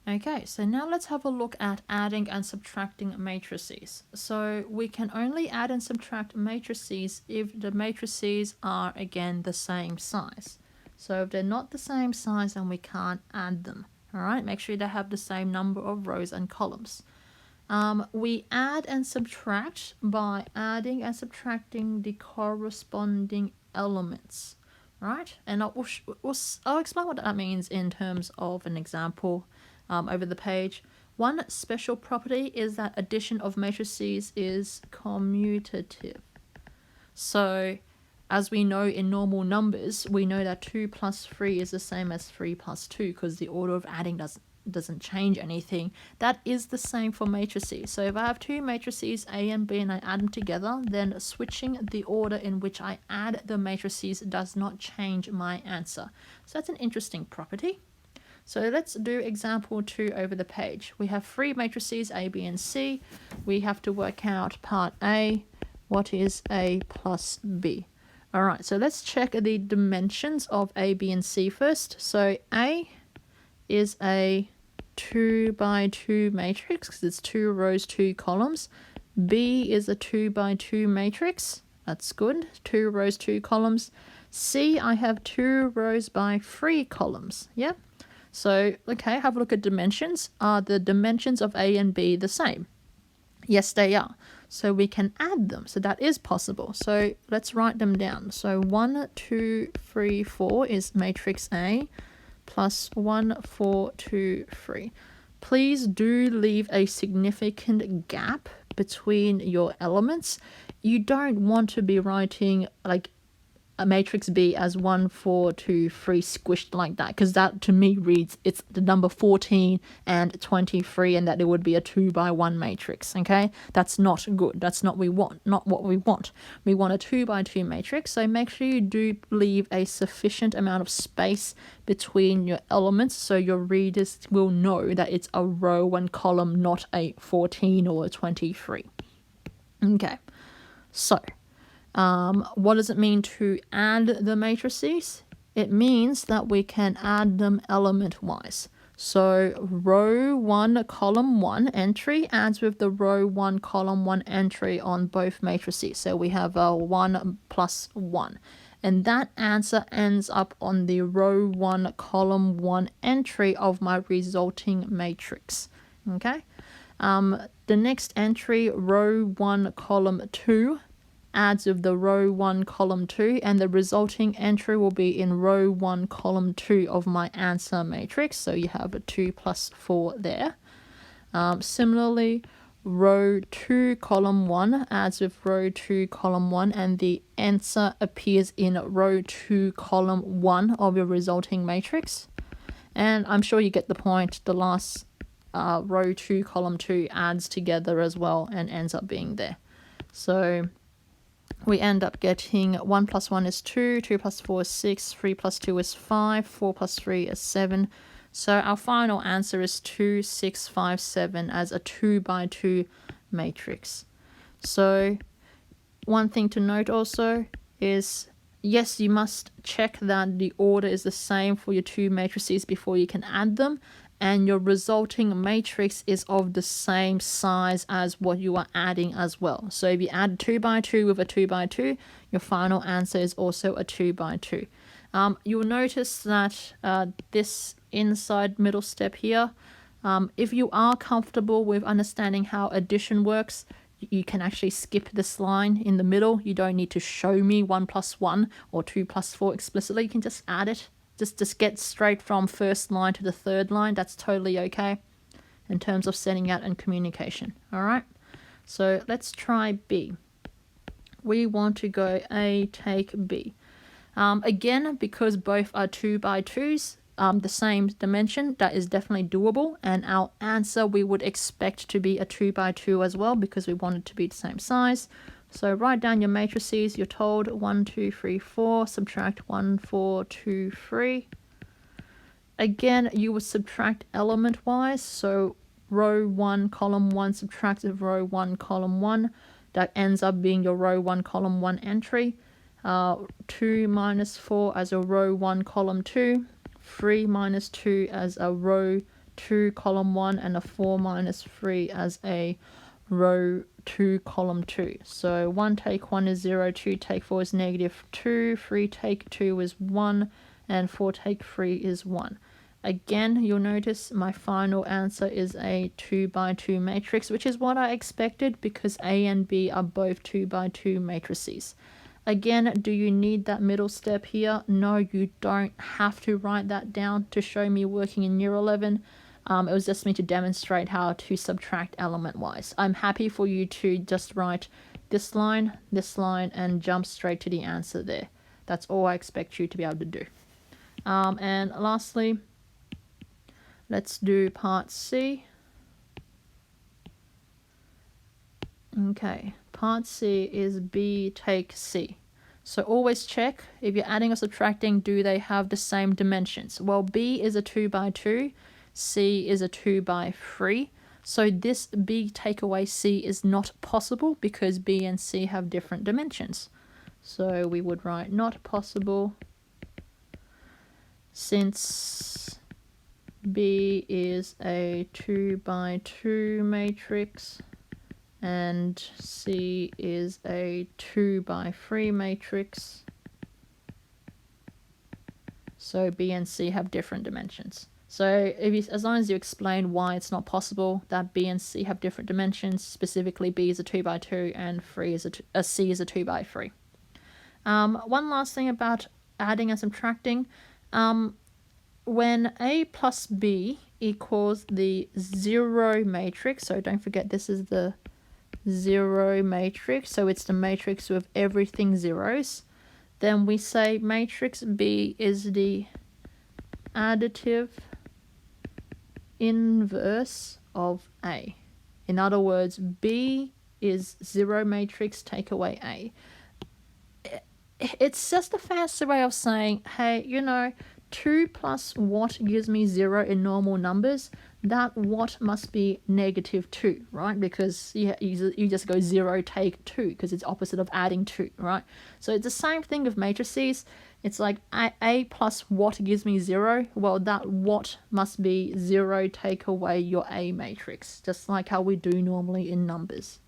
Okay, so now let's have a look at adding and subtracting matrices. So we can only add and subtract matrices if the matrices are, again, the same size. So if they're not the same size, then we can't add them. All right, make sure they have the same number of rows and columns. We add and subtract by adding and subtracting the corresponding elements, right? And I'll explain what that means in terms of an example over the page. One special property is that addition of matrices is commutative. So as we know in normal numbers, we know that 2 plus 3 is the same as 3 plus 2 because the order of adding doesn't change anything. That is the same for matrices. So if I have two matrices A and B and I add them together, then switching the order in which I add the matrices does not change my answer. So that's an interesting property. So let's do example 2 over the page. We have three matrices A, B, and C. We have to work out part A. What is A plus B? All right, so let's check the dimensions of A, B, and C first. So A is a 2 by 2 matrix because it's 2 rows, 2 columns. B is a 2 by 2 matrix. That's good. 2 rows, 2 columns. C, I have 2 rows by 3 columns. Yeah. So, okay, have a look at dimensions. Are the dimensions of A and B the same? Yes, they are. So we can add them. So that is possible. So let's write them down. So 1, 2, 3, 4 is matrix A plus 1, 4, 2, 3. Please do leave a significant gap between your elements. You don't want to be writing like a matrix B as 1, 4, 2, 3 squished like that, because that to me reads it's the number 14 and 23 and that it would be a 2 by 1 matrix. Okay, that's not good. That's not what we want. We want a 2 by 2 matrix. So make sure you do leave a sufficient amount of space between your elements so your readers will know that it's a row and column, not a 14 or a 23. Okay, so what does it mean to add the matrices? It means that we can add them element-wise. So row 1, column 1 entry adds with the row 1, column 1 entry on both matrices. So we have a 1 plus 1. And that answer ends up on the row 1, column 1 entry of my resulting matrix. Okay? The next entry, row 1, column 2, adds with the row 1, column 2, and the resulting entry will be in row 1, column 2 of my answer matrix. So you have a 2 plus 4 there. Similarly, row 2, column 1 adds with row 2, column 1, and the answer appears in row 2, column 1 of your resulting matrix. And I'm sure you get the point. The last row 2, column 2 adds together as well and ends up being there. So we end up getting 1 plus 1 is 2, 2 plus 4 is 6, 3 plus 2 is 5, 4 plus 3 is 7. So our final answer is 2, 6, 5, 7 as a 2 by 2 matrix. So one thing to note also is, yes, you must check that the order is the same for your two matrices before you can add them, and your resulting matrix is of the same size as what you are adding as well. So if you add 2 by 2 with a 2 by 2, your final answer is also a 2 by 2. You'll notice that this inside middle step here, if you are comfortable with understanding how addition works, you can actually skip this line in the middle. You don't need to show me 1 plus 1 or 2 plus 4 explicitly. You can just add it. Just get straight from first line to the third line. That's totally okay in terms of setting out and communication. All right. So let's try B. We want to go A, take B. Again, because both are 2 by 2s, the same dimension, that is definitely doable. And our answer we would expect to be a 2 by 2 as well because we want it to be the same size. So write down your matrices. You're told 1, 2, 3, 4. Subtract 1, 4, 2, 3. Again, you would subtract element-wise. So row 1, column 1 subtract with row 1, column 1. That ends up being your row 1, column 1 entry. 2 minus 4 as a row 1, column 2. 3 minus 2 as a row 2 column 1 and a 4 minus 3 as a row 2 column 2. So 1 take 1 is 0, 2 take 4 is negative 2, 3 take 2 is 1, and 4 take 3 is 1. Again, you'll notice my final answer is a 2 by 2 matrix, which is what I expected because A and B are both 2 by 2 matrices. Again, do you need that middle step here? No, you don't have to write that down to show me working in year 11. It was just me to demonstrate how to subtract element-wise. I'm happy for you to just write this line, and jump straight to the answer there. That's all I expect you to be able to do. And lastly, let's do part C. Okay, part C is B take C. So always check if you're adding or subtracting, do they have the same dimensions? Well, B is a 2 by 2, C is a 2 by 3. So this B take away C is not possible because B and C have different dimensions. So we would write not possible since B is a 2 by 2 matrix and C is a 2 by 3 matrix. So B and C have different dimensions. So as long as you explain why it's not possible that B and C have different dimensions, specifically B is a 2 by 2 and C is a 2 by 3. One last thing about adding and subtracting. When A plus B equals the 0 matrix, so don't forget this is the 0 matrix, so it's the matrix with everything zeros, then we say matrix B is the additive inverse of A. In other words, B is 0 matrix, take away A. It's just a fancy way of saying, hey, 2 plus what gives me 0 in normal numbers, that what must be negative 2, right? Because you just go 0, take 2, because it's opposite of adding 2, right? So it's the same thing with matrices. It's like A plus what gives me 0, well, that what must be 0, take away your A matrix, just like how we do normally in numbers.